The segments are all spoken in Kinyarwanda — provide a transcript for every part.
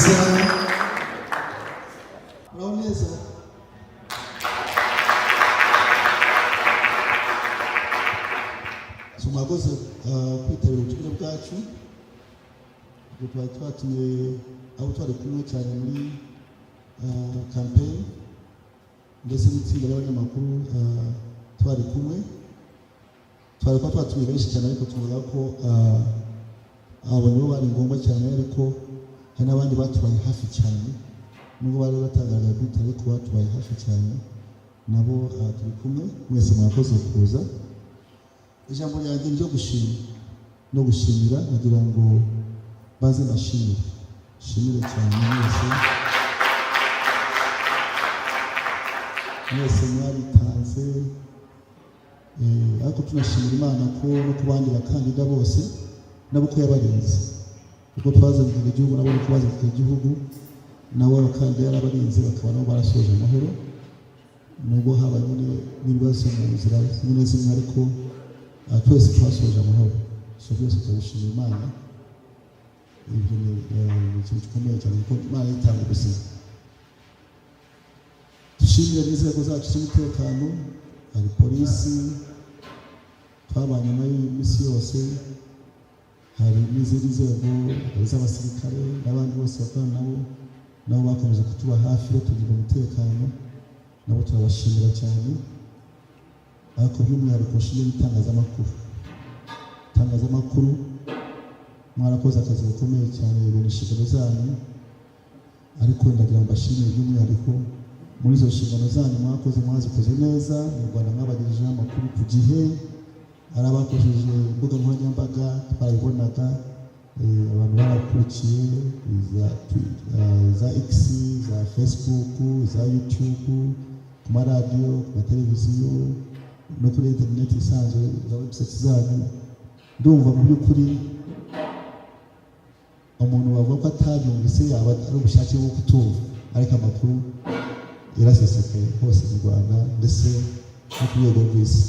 kabisa. Muraoneza. Mwakoze kwitabira ubutumwa bwacu. Twatumiye aho twari kumwe cyane muri campaign ndetse n'itsinda ry'abanyamakuru twari kumwe. Twari twatumiye benshi cyane ariko tuvuga ko abo nibo bari ngombwa cyane, ariko hari n'abandi batubaye hafi cyane nubwo bari batagaragaye kuri tele, ko batubaye hafi cyane nabo turi kumwe. Mwese mwakoze kuza. Ijambo ryanjye ryo gushima no gushimira, kugira ngo baze bashimire cyane mwese mwaritanze, ariko tunashimira Imana ko no ku bandi bakandida bose nabo ko yabarinze, kuko twazanira igihugu nabo ko bazanira igihugu nabo abakandida yarabarinze, bakaba nabo barasoje amahoro nubwo habaye n'ibibazo mu nzira zimwe zimwe, ariko twese twasoje amahoro. So byose turabishimira Imana. Ibyo ni ikintu gikomeye cyane kuko Imana itanga ubuzima. Dushimira n'inzego zacu z'umutekano, hari polisi twabanye nayo iminsi yose, hari n'izindi nzego z'abasirikare n'abandi bose bakorana nabo bakomeje kutuba hafi batugira umutekano, nabo turabashimira cyane. Ariko by'umwihariko nshimira itangazamakuru, mwarakoze akazi gakomeye cyane mu nshingano zanyu, ariko ndagira ngo mbashimire by'umwihariko muri izo nshingano zanyu mwazikoze neza. Mu Rwanda mwabagejejeho amakuru ku gihe, ari abakoresheje imbuga nkoranyambaga twarabibonaga, abantu barakurikiye za X, za Facebook, za YouTube, ku maradiyo, ku mateleviziyo no kuri interineti isanzwe, za website zanyu. Ndumva mu by'ukuri umuntu wavuga ko atabyumvise yaba ari ubushake bwo kutumva, ariko amakuru yarasesekaye hose mu Rwanda ndetse no ku rwego rw'isi.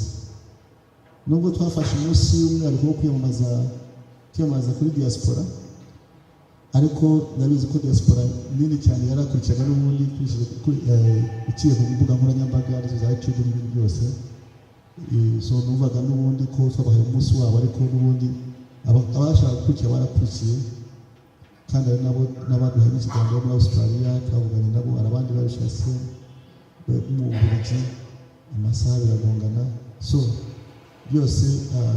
Nubwo twafashe umunsi w'umwihariko wo kwiyamamaza kuri diaspora, ariko ndabizi ko diaspora nini cyane yarakurikiraga n'ubundi iciye ku mbuga nkoranyambaga arizo za YouTube n'ibindi byose. So numvaga n'ubundi ko twabahaye umunsi wabo, ariko n'ubundi abashaka gukurikira barakurikiye, kandi ari nabo n'abaduhaye n'ikiganiro muri Australia twavuganye nabo, hari abandi babishatse mu Bubiligi, amasaha biragongana. So byose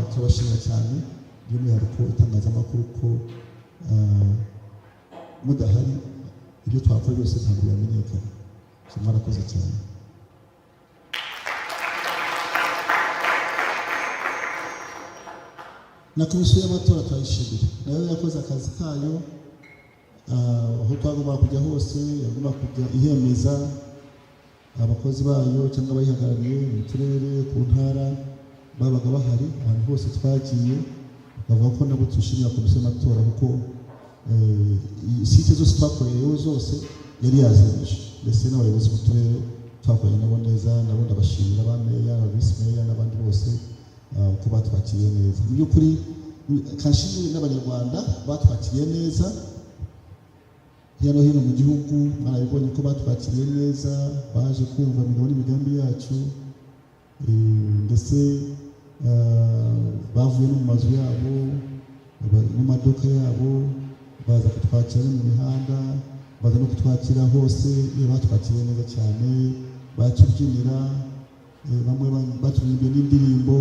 turabashimira cyane, by'umwihariko itangazamakuru ko mudahari ibyo twakora byose ntabwo byamenyekana. So mwarakoze cyane. Na komisiyo y'amatora turayishimira, nayo yakoze akazi kayo. Aho twagomba kujya hose yagomba kujya ihemeza abakozi bayo cyangwa abayihagarariye mu turere, ku ntara, babaga bahari. Ahantu hose twagiye bavuga ko nabo tushimira komisiyo y'amatora, kuko site zose twakoreyeho zose yari yazemeje, ndetse n'abayobozi b'uturere twakoranye nabo neza. Nabo ndabashimira, ba meya, aba visi meya n'abandi bose uko batwakiriye neza. Mu by'ukuri kanshimire n'abanyarwanda batwakiriye neza hirya no hino mu gihugu. Mwarabibonye ko batwakiriye neza, baje kumva imigabo n'imigambi yacu, ndetse bavuye no mu mazu yabo, mu maduka yabo, baza kutwakira mu mihanda, baza no kutwakira hose. Batwakiriye neza cyane, batubyinira, bamwe baturirimbiye n'indirimbo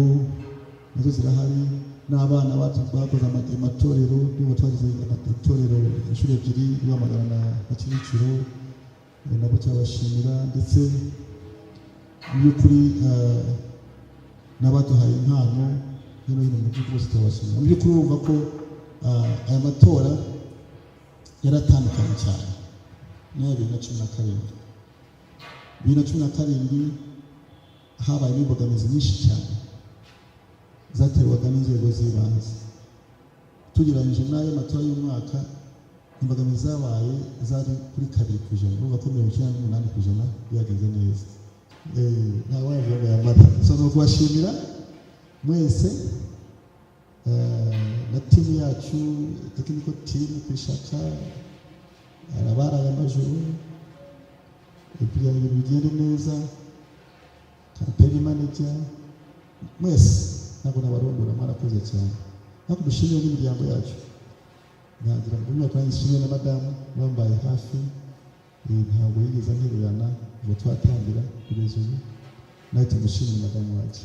nazo zirahari. N'abana bakoze amatorero, niba twagize itorero inshuro ebyiri Rwamagana na Kicukiro, nabo turabashimira. Ndetse mu by'ukuri n'abaduhaye impano hino hino mu gihugu bose turabashimira. Mu by'ukuri urumva ko aya matora yaratandukanye cyane na 2017. 2017 habaye imbogamizi nyinshi cyane zaterwaga n'inzego z'ibanze. Tugereranyije n'ayo matora y'umwaka, imbogamizi zabaye zari kuri 2%, urumva ko 98% byagenze neza. Ntawe yavuga yamata. So no kubashimira mwese, na timu yacu, technical team kwishaka arabaraye amajoro kugira ngo ibintu bigende neza, campaign manager mwese ntabwo nabarondora, mwarakoze cyane. Ntabwo dushimiye n'imiryango yacu, ntangira ngo nyuma kandi nshimiye na madamu bambaye hafi, ntabwo yigeze antererana ngo twatangira kugeza ubu, nawe tumushimire madamu wacu.